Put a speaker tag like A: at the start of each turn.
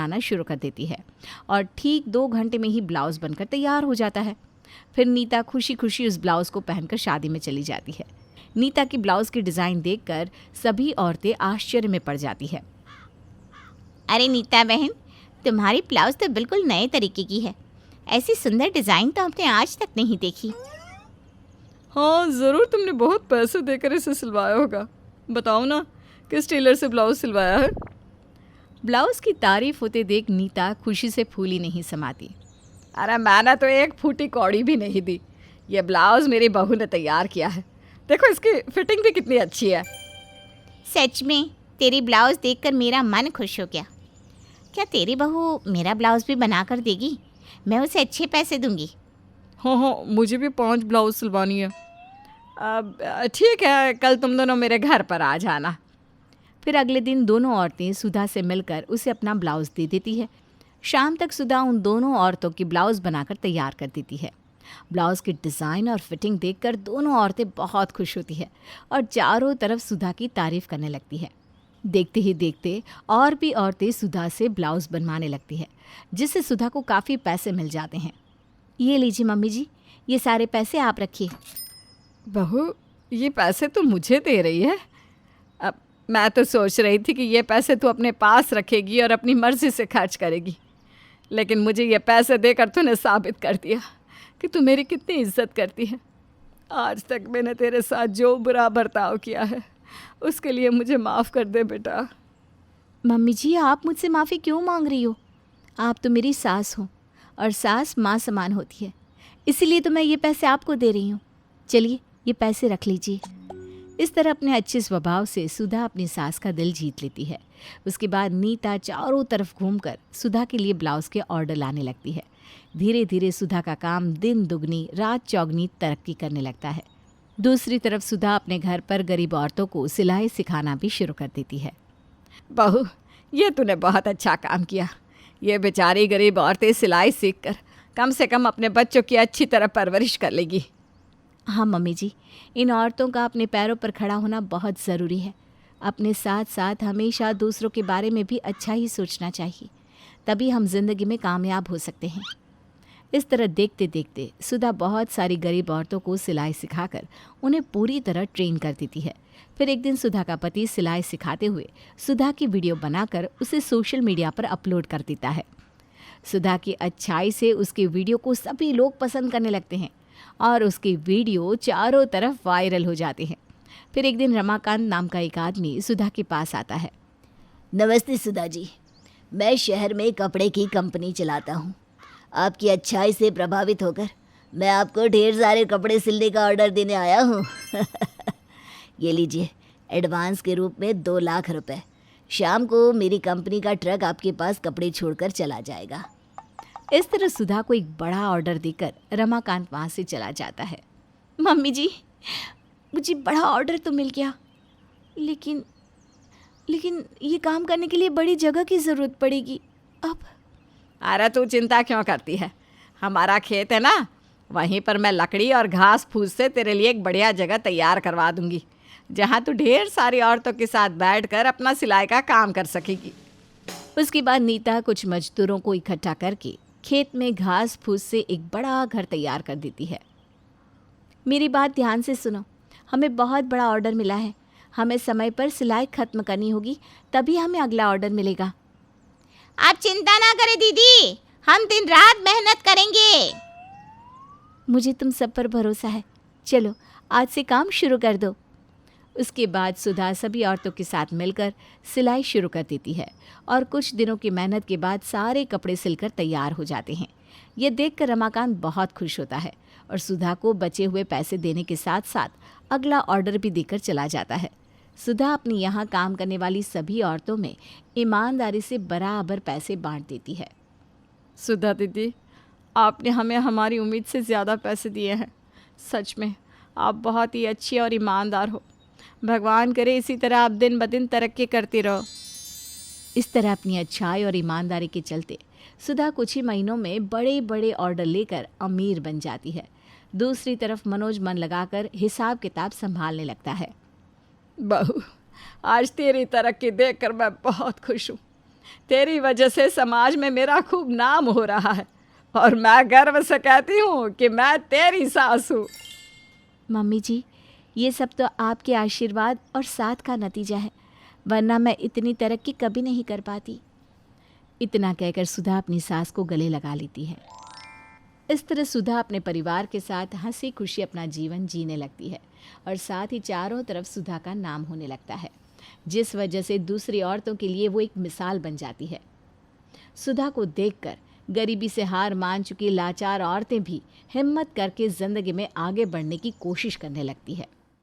A: बनाना शुरू कर देती है और ठीक 2 घंटे में ही ब्लाउज़ बनकर तैयार हो जाता है। फिर नीता खुशी खुशी उस ब्लाउज़ को पहनकर शादी में चली जाती है। नीता की ब्लाउज़ की डिज़ाइन देखकर सभी औरतें आश्चर्य में पड़ जाती है।
B: अरे नीता बहन, तुम्हारी ब्लाउज़ तो बिल्कुल नए तरीके की है। ऐसी सुंदर डिज़ाइन तो हमने आज तक नहीं देखी।
C: हाँ, ज़रूर तुमने बहुत पैसे देकर इसे सिलवाया होगा। बताओ ना, किस टेलर से ब्लाउज़ सिलवाया है?
A: ब्लाउज़ की तारीफ होते देख नीता खुशी से फूली नहीं समाती।
C: अरे मैंने तो एक फूटी कौड़ी भी नहीं दी। ये ब्लाउज़ मेरी बहू ने तैयार किया है। देखो इसकी फिटिंग भी कितनी अच्छी है।
B: सच में तेरी ब्लाउज़ देखकर मेरा मन खुश हो गया। क्या तेरी बहू मेरा ब्लाउज़ भी बना कर देगी? मैं उसे अच्छे पैसे दूंगी।
C: हाँ, मुझे भी 5 ब्लाउज़ सिलवानी है। अब ठीक है, कल तुम दोनों मेरे घर पर आ जाना।
A: फिर अगले दिन दोनों औरतें सुधा से मिलकर उसे अपना ब्लाउज़ दे देती है। शाम तक सुधा उन दोनों औरतों की ब्लाउज़ बनाकर तैयार कर देती है। ब्लाउज़ की डिज़ाइन और फिटिंग देखकर दोनों औरतें बहुत खुश होती है और चारों तरफ सुधा की तारीफ़ करने लगती है। देखते ही देखते और भी औरतें सुधा से ब्लाउज़ बनवाने लगती है, जिससे सुधा को काफ़ी पैसे मिल जाते हैं। ये लीजिए मम्मी जी, ये सारे पैसे आप रखिए।
C: बहू, ये पैसे तो मुझे दे रही है? अब मैं तो सोच रही थी कि ये पैसे तू अपने पास रखेगी और अपनी मर्ज़ी से खर्च करेगी, लेकिन मुझे ये पैसे देकर तूने साबित कर दिया कि तू मेरी कितनी इज्जत करती है। आज तक मैंने तेरे साथ जो बुरा बर्ताव किया है उसके लिए मुझे माफ़ कर दे बेटा।
A: मम्मी जी, आप मुझसे माफ़ी क्यों मांग रही हो? आप तो मेरी सास हो और सास माँ समान होती है, इसीलिए तो मैं ये पैसे आपको दे रही हूँ। चलिए, ये पैसे रख लीजिए। इस तरह अपने अच्छे स्वभाव से सुधा अपनी सास का दिल जीत लेती है। उसके बाद नीता चारों तरफ घूमकर सुधा के लिए ब्लाउज़ के ऑर्डर लाने लगती है। धीरे धीरे सुधा का काम दिन दुगनी रात चौगनी तरक्की करने लगता है। दूसरी तरफ सुधा अपने घर पर गरीब औरतों को सिलाई सिखाना भी शुरू कर देती है।
C: बहू, ये तूने बहुत अच्छा काम किया। ये बेचारी गरीब औरतें सिलाई सीखकर कम से कम अपने बच्चों की अच्छी तरह परवरिश कर लेगी।
A: हाँ मम्मी जी, इन औरतों का अपने पैरों पर खड़ा होना बहुत ज़रूरी है। अपने साथ साथ हमेशा दूसरों के बारे में भी अच्छा ही सोचना चाहिए, तभी हम जिंदगी में कामयाब हो सकते हैं। इस तरह देखते देखते सुधा बहुत सारी गरीब औरतों को सिलाई सिखाकर उन्हें पूरी तरह ट्रेन कर देती है। फिर एक दिन सुधा का पति सिलाई सिखाते हुए सुधा की वीडियो बनाकर उसे सोशल मीडिया पर अपलोड कर देता है। सुधा की अच्छाई से उसकी वीडियो को सभी लोग पसंद करने लगते हैं और उसकी वीडियो चारों तरफ वायरल हो जाते हैं। फिर एक दिन रमाकांत नाम का एक आदमी सुधा के पास आता है।
D: नमस्ते सुधा जी, मैं शहर में कपड़े की कंपनी चलाता हूँ। आपकी अच्छाई से प्रभावित होकर मैं आपको ढेर सारे कपड़े सिलने का ऑर्डर देने आया हूँ। ये लीजिए, एडवांस के रूप में 2 लाख रुपए। शाम को मेरी कंपनी का ट्रक आपके पास कपड़े छोड़कर चला जाएगा।
A: इस तरह सुधा को एक बड़ा ऑर्डर देकर रमाकांत वहाँ से चला जाता है। मम्मी जी, मुझे बड़ा ऑर्डर तो मिल गया, लेकिन ये काम करने के लिए बड़ी जगह की ज़रूरत पड़ेगी। अब
C: अरे तू चिंता क्यों करती है? हमारा खेत है ना, वहीं पर मैं लकड़ी और घास फूस से तेरे लिए एक बढ़िया जगह तैयार करवा दूंगी, जहाँ तू ढेर सारी औरतों के साथ बैठकर अपना सिलाई का काम कर सकेगी।
A: उसके बाद नीता कुछ मजदूरों को इकट्ठा करके खेत में घास फूस से एक बड़ा घर तैयार कर देती है। मेरी बात ध्यान से सुनो, हमें बहुत बड़ा ऑर्डर मिला है। हमें समय पर सिलाई खत्म करनी होगी, तभी हमें अगला ऑर्डर मिलेगा।
B: आप चिंता ना करें दीदी, हम दिन रात मेहनत करेंगे।
A: मुझे तुम सब पर भरोसा है। चलो आज से काम शुरू कर दो। उसके बाद सुधा सभी औरतों के साथ मिलकर सिलाई शुरू कर देती है और कुछ दिनों की मेहनत के बाद सारे कपड़े सिलकर तैयार हो जाते हैं। ये देखकर रमाकांत बहुत खुश होता है और सुधा को बचे हुए पैसे देने के साथ साथ अगला ऑर्डर भी देकर चला जाता है। सुधा अपनी यहाँ काम करने वाली सभी औरतों में ईमानदारी से बराबर पैसे बांट देती है।
C: सुधा दीदी, आपने हमें हमारी उम्मीद से ज़्यादा पैसे दिए हैं। सच में आप बहुत ही अच्छी और ईमानदार हो। भगवान करे इसी तरह आप दिन ब दिन तरक्की करती रहो।
A: इस तरह अपनी अच्छाई और ईमानदारी के चलते सुधा कुछ ही महीनों में बड़े बड़े ऑर्डर लेकर अमीर बन जाती है। दूसरी तरफ मनोज मन लगाकर हिसाब किताब संभालने लगता है।
C: बहू, आज तेरी तरक्की देखकर मैं बहुत खुश हूँ। तेरी वजह से समाज में मेरा खूब नाम हो रहा है और मैं गर्व से कहती हूँ कि मैं तेरी सास हूँ।
A: मम्मी जी, ये सब तो आपके आशीर्वाद और साथ का नतीजा है, वरना मैं इतनी तरक्की कभी नहीं कर पाती। इतना कहकर सुधा अपनी सास को गले लगा लेती है। इस तरह सुधा अपने परिवार के साथ हंसी खुशी अपना जीवन जीने लगती है और साथ ही चारों तरफ सुधा का नाम होने लगता है, जिस वजह से दूसरी औरतों के लिए वो एक मिसाल बन जाती है। सुधा को देखकर गरीबी से हार मान चुकी लाचार औरतें भी हिम्मत करके ज़िंदगी में आगे बढ़ने की कोशिश करने लगती है।